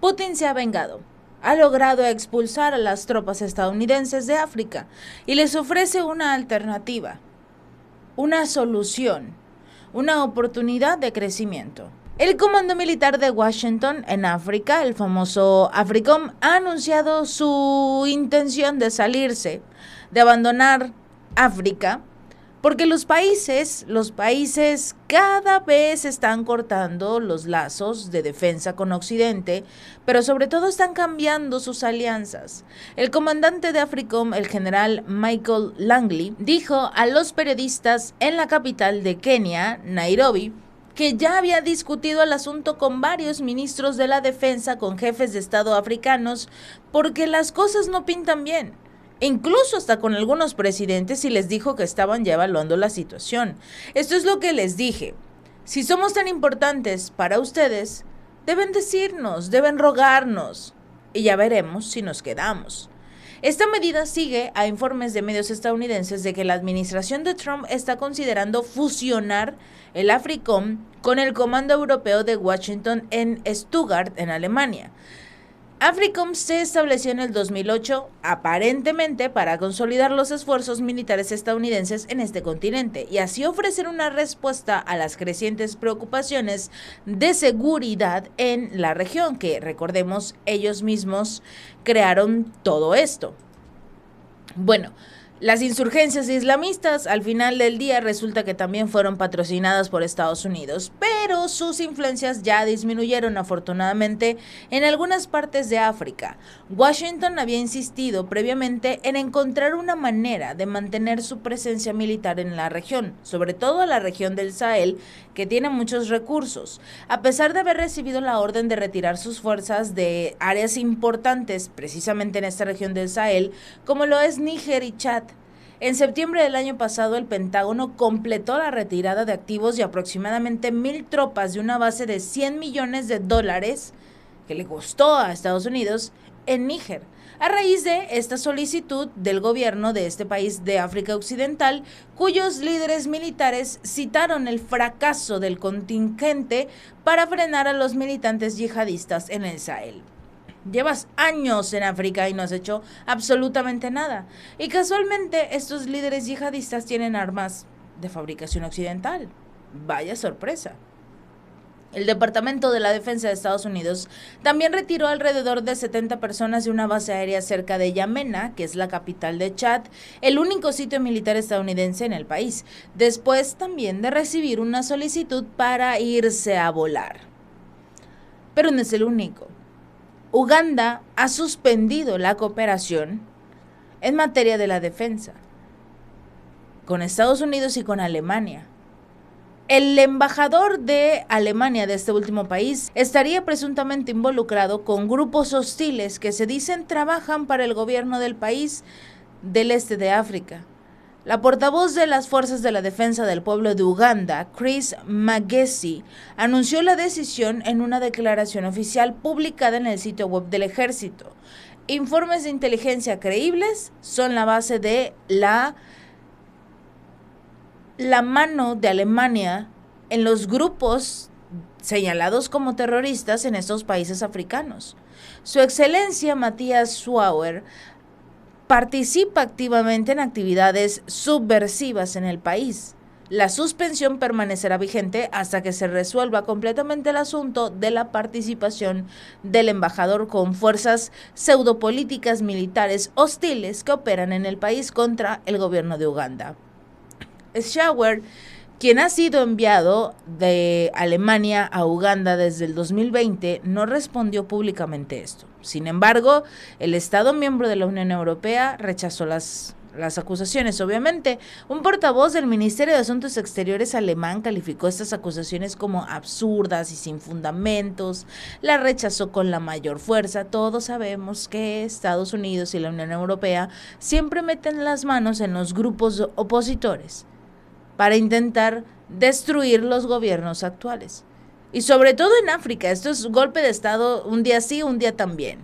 Putin se ha vengado. Ha logrado expulsar a las tropas estadounidenses de África y les ofrece una alternativa, una solución, una oportunidad de crecimiento. El Comando Militar de Washington en África, el famoso AFRICOM, ha anunciado su intención de salirse, de abandonar África, porque los países cada vez están cortando los lazos de defensa con Occidente, pero sobre todo están cambiando sus alianzas. El comandante de AFRICOM, el general Michael Langley, dijo a los periodistas en la capital de Kenia, Nairobi, que ya había discutido el asunto con varios ministros de la defensa, con jefes de Estado africanos, porque las cosas no pintan bien. Incluso hasta con algunos presidentes, y les dijo que estaban ya evaluando la situación. Esto es lo que les dije. Si somos tan importantes para ustedes, deben decirnos, deben rogarnos, y ya veremos si nos quedamos. Esta medida sigue a informes de medios estadounidenses de que la administración de Trump está considerando fusionar el AFRICOM con el Comando Europeo de Washington en Stuttgart, en Alemania. AFRICOM se estableció en el 2008 aparentemente para consolidar los esfuerzos militares estadounidenses en este continente y así ofrecer una respuesta a las crecientes preocupaciones de seguridad en la región, que recordemos ellos mismos crearon todo esto. Bueno, las insurgencias islamistas al final del día resulta que también fueron patrocinadas por Estados Unidos, pero sus influencias ya disminuyeron afortunadamente en algunas partes de África. Washington había insistido previamente en encontrar una manera de mantener su presencia militar en la región, sobre todo la región del Sahel, que tiene muchos recursos. A pesar de haber recibido la orden de retirar sus fuerzas de áreas importantes, precisamente en esta región del Sahel, como lo es Níger y Chad. En septiembre del año pasado, el Pentágono completó la retirada de activos y aproximadamente 1,000 tropas de una base de $100 millones que le costó a Estados Unidos en Níger, a raíz de esta solicitud del gobierno de este país de África Occidental, cuyos líderes militares citaron el fracaso del contingente para frenar a los militantes yihadistas en el Sahel. Llevas años en África y no has hecho absolutamente nada. Y casualmente estos líderes yihadistas tienen armas de fabricación occidental. Vaya sorpresa. El Departamento de la Defensa de Estados Unidos también retiró alrededor de 70 personas de una base aérea cerca de Yamena, que es la capital de Chad, el único sitio militar estadounidense en el país, después también de recibir una solicitud para irse a volar. Pero no es el único. Uganda ha suspendido la cooperación en materia de la defensa con Estados Unidos y con Alemania. El embajador de Alemania de este último país estaría presuntamente involucrado con grupos hostiles que se dicen trabajan para el gobierno del país del este de África. La portavoz de las Fuerzas de la Defensa del Pueblo de Uganda, Chris Magesi, anunció la decisión en una declaración oficial publicada en el sitio web del ejército. Informes de inteligencia creíbles son la base de la mano de Alemania en los grupos señalados como terroristas en estos países africanos. Su Excelencia Matthias Schauer participa activamente en actividades subversivas en el país. La suspensión permanecerá vigente hasta que se resuelva completamente el asunto de la participación del embajador con fuerzas pseudopolíticas militares hostiles que operan en el país contra el gobierno de Uganda. Schauer, quien ha sido enviado de Alemania a Uganda desde el 2020, no respondió públicamente esto. Sin embargo, el Estado miembro de la Unión Europea rechazó las acusaciones. Obviamente, un portavoz del Ministerio de Asuntos Exteriores alemán calificó estas acusaciones como absurdas y sin fundamentos. La rechazó con la mayor fuerza. Todos sabemos que Estados Unidos y la Unión Europea siempre meten las manos en los grupos opositores para intentar destruir los gobiernos actuales. Y sobre todo en África, esto es golpe de Estado un día sí, un día también.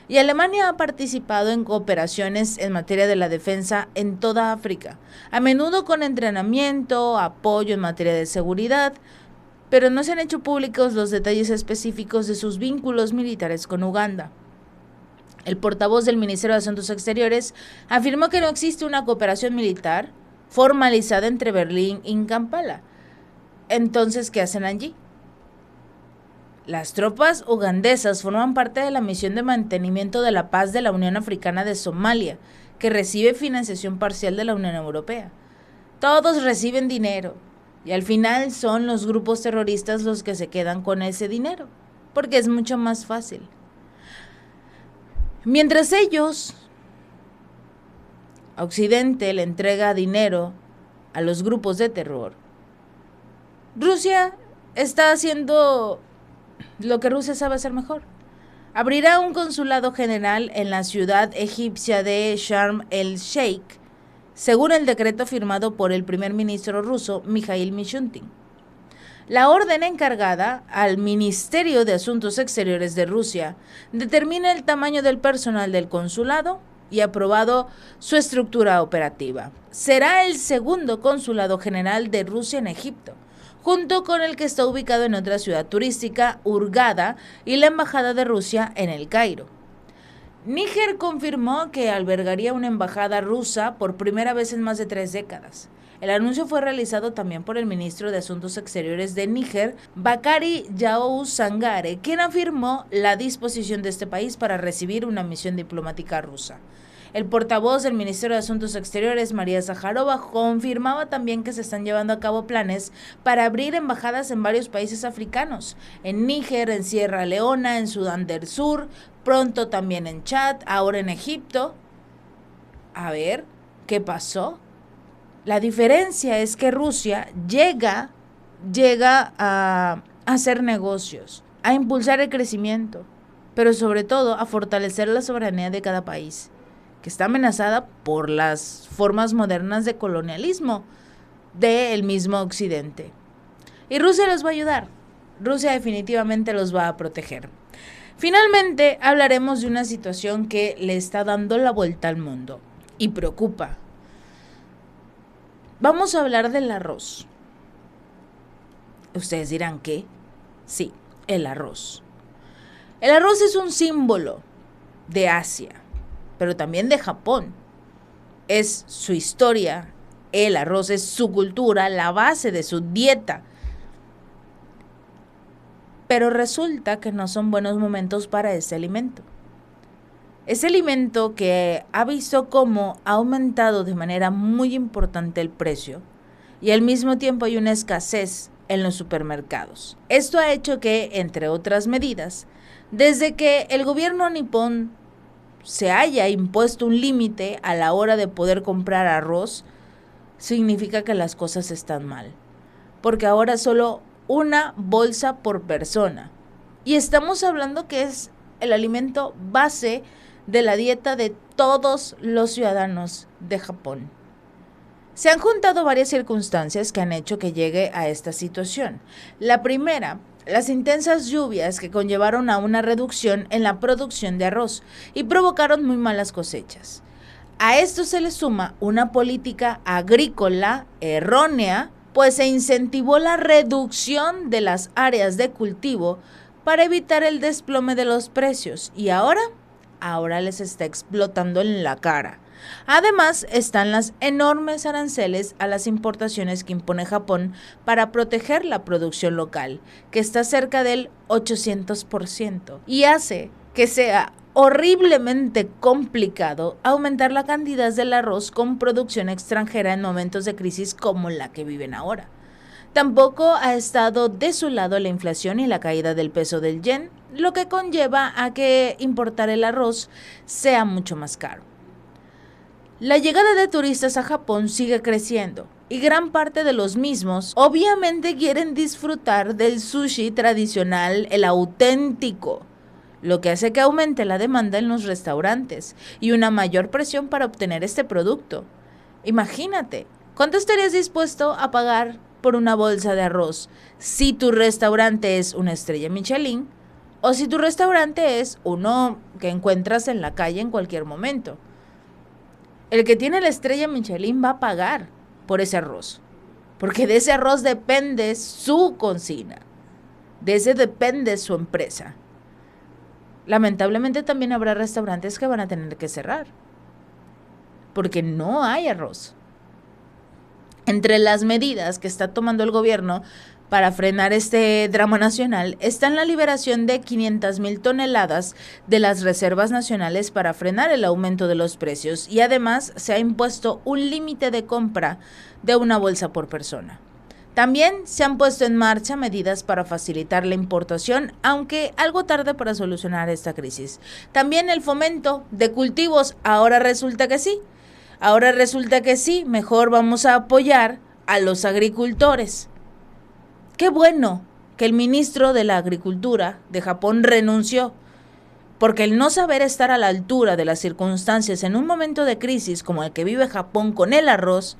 Y Alemania ha participado en cooperaciones en materia de la defensa en toda África, a menudo con entrenamiento, apoyo en materia de seguridad, pero no se han hecho públicos los detalles específicos de sus vínculos militares con Uganda. El portavoz del Ministerio de Asuntos Exteriores afirmó que no existe una cooperación militar formalizada entre Berlín y Kampala. Entonces, ¿qué hacen allí? Las tropas ugandesas forman parte de la misión de mantenimiento de la paz de la Unión Africana de Somalia, que recibe financiación parcial de la Unión Europea. Todos reciben dinero y al final son los grupos terroristas los que se quedan con ese dinero, porque es mucho más fácil. Mientras ellos, Occidente, le entrega dinero a los grupos de terror, Rusia está haciendo lo que Rusia sabe hacer mejor. Abrirá un consulado general en la ciudad egipcia de Sharm el-Sheikh, según el decreto firmado por el primer ministro ruso Mikhail Mishustin. La orden encargada al Ministerio de Asuntos Exteriores de Rusia determina el tamaño del personal del consulado y ha aprobado su estructura operativa. Será el segundo consulado general de Rusia en Egipto, junto con el que está ubicado en otra ciudad turística, Hurghada, y la embajada de Rusia en El Cairo. Níger confirmó que albergaría una embajada rusa por primera vez en más de 3 décadas. El anuncio fue realizado también por el ministro de Asuntos Exteriores de Níger, Bakari Yao Sangare, quien afirmó la disposición de este país para recibir una misión diplomática rusa. El portavoz del Ministerio de Asuntos Exteriores, María Zaharova, confirmaba también que se están llevando a cabo planes para abrir embajadas en varios países africanos, en Níger, en Sierra Leona, en Sudán del Sur, pronto también en Chad, ahora en Egipto. A ver, ¿qué pasó? La diferencia es que Rusia llega a hacer negocios, a impulsar el crecimiento, pero sobre todo a fortalecer la soberanía de cada país, que está amenazada por las formas modernas de colonialismo del mismo Occidente. Y Rusia los va a ayudar. Rusia definitivamente los va a proteger. Finalmente, hablaremos de una situación que le está dando la vuelta al mundo y preocupa. Vamos a hablar del arroz. Ustedes dirán, ¿qué? Sí, el arroz. El arroz es un símbolo de Asia, pero también de Japón. Es su historia, el arroz es su cultura, la base de su dieta. Pero resulta que no son buenos momentos para ese alimento. Ese alimento que ha visto cómo ha aumentado de manera muy importante el precio y al mismo tiempo hay una escasez en los supermercados. Esto ha hecho que, entre otras medidas, desde que el gobierno nipón se haya impuesto un límite a la hora de poder comprar arroz, significa que las cosas están mal. Porque ahora solo una bolsa por persona. Y estamos hablando que es el alimento base de la dieta de todos los ciudadanos de Japón. Se han juntado varias circunstancias que han hecho que llegue a esta situación. La primera, las intensas lluvias que conllevaron a una reducción en la producción de arroz y provocaron muy malas cosechas. A esto se le suma una política agrícola errónea, pues se incentivó la reducción de las áreas de cultivo para evitar el desplome de los precios y ahora les está explotando en la cara. Además, están las enormes aranceles a las importaciones que impone Japón para proteger la producción local, que está cerca del 800%, y hace que sea horriblemente complicado aumentar la cantidad del arroz con producción extranjera en momentos de crisis como la que viven ahora. Tampoco ha estado de su lado la inflación y la caída del peso del yen, lo que conlleva a que importar el arroz sea mucho más caro. La llegada de turistas a Japón sigue creciendo y gran parte de los mismos obviamente quieren disfrutar del sushi tradicional, el auténtico, lo que hace que aumente la demanda en los restaurantes y una mayor presión para obtener este producto. Imagínate, ¿cuánto estarías dispuesto a pagar por una bolsa de arroz si tu restaurante es una estrella Michelin o si tu restaurante es uno que encuentras en la calle en cualquier momento? El que tiene la estrella Michelin va a pagar por ese arroz, porque de ese arroz depende su cocina, de ese depende su empresa. Lamentablemente también habrá restaurantes que van a tener que cerrar, porque no hay arroz. Entre las medidas que está tomando el gobierno para frenar este drama nacional está la liberación de 500,000 toneladas de las reservas nacionales para frenar el aumento de los precios, y además se ha impuesto un límite de compra de una bolsa por persona. También se han puesto en marcha medidas para facilitar la importación, aunque algo tarde para solucionar esta crisis. También el fomento de cultivos, ahora resulta que sí. Mejor vamos a apoyar a los agricultores. Qué bueno que el ministro de la Agricultura de Japón renunció, porque el no saber estar a la altura de las circunstancias en un momento de crisis como el que vive Japón con el arroz,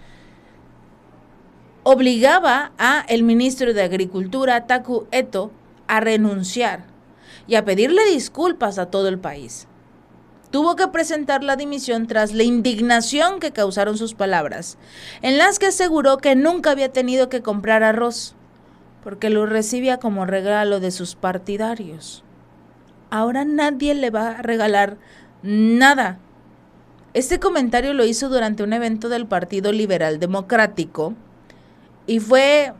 obligaba a el ministro de Agricultura, Taku Eto, a renunciar y a pedirle disculpas a todo el país. Tuvo que presentar la dimisión tras la indignación que causaron sus palabras, en las que aseguró que nunca había tenido que comprar arroz, porque lo recibía como regalo de sus partidarios. Ahora nadie le va a regalar nada. Este comentario lo hizo durante un evento del Partido Liberal Democrático y fue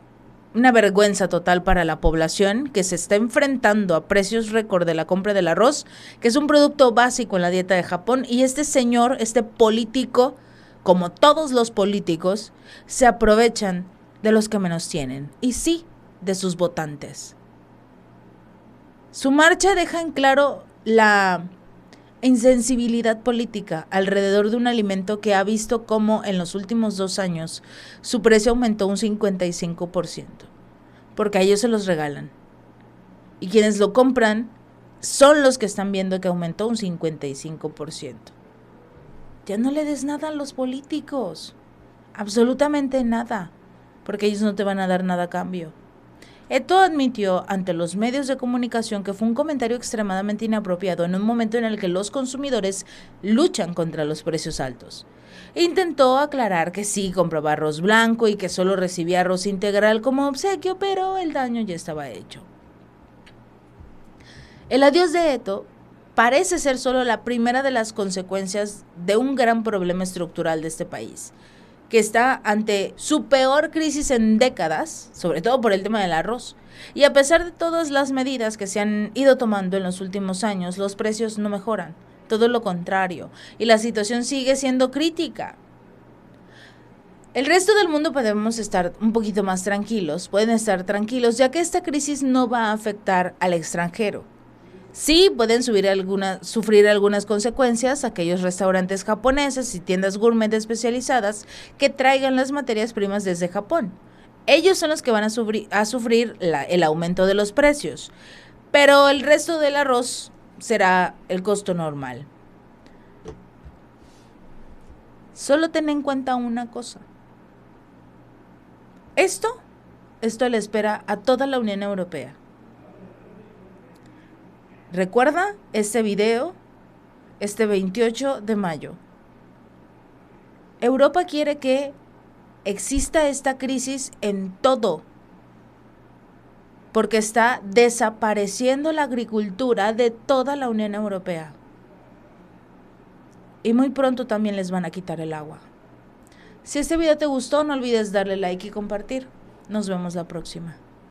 una vergüenza total para la población que se está enfrentando a precios récord de la compra del arroz, que es un producto básico en la dieta de Japón, y este señor, este político, como todos los políticos, se aprovechan de los que menos tienen, y sí, de sus votantes. Su marcha deja en claro la insensibilidad política alrededor de un alimento que ha visto cómo en los últimos 2 años su precio aumentó un 55%, porque a ellos se los regalan. Y quienes lo compran son los que están viendo que aumentó un 55%. Ya no le des nada a los políticos, absolutamente nada, porque ellos no te van a dar nada a cambio. Eto admitió ante los medios de comunicación que fue un comentario extremadamente inapropiado en un momento en el que los consumidores luchan contra los precios altos. Intentó aclarar que sí compraba arroz blanco y que solo recibía arroz integral como obsequio, pero el daño ya estaba hecho. El adiós de Eto parece ser solo la primera de las consecuencias de un gran problema estructural de este país, que está ante su peor crisis en décadas, sobre todo por el tema del arroz. Y a pesar de todas las medidas que se han ido tomando en los últimos años, los precios no mejoran, todo lo contrario, y la situación sigue siendo crítica. El resto del mundo podemos estar un poquito más tranquilos, pueden estar tranquilos, ya que esta crisis no va a afectar al extranjero. Sí, pueden sufrir algunas consecuencias aquellos restaurantes japoneses y tiendas gourmet especializadas que traigan las materias primas desde Japón. Ellos son los que van a sufrir el aumento de los precios, pero el resto del arroz será el costo normal. Solo ten en cuenta una cosa. Esto le espera a toda la Unión Europea. Recuerda este video, este 28 de mayo. Europa quiere que exista esta crisis en todo, porque está desapareciendo la agricultura de toda la Unión Europea. Y muy pronto también les van a quitar el agua. Si este video te gustó, no olvides darle like y compartir. Nos vemos la próxima.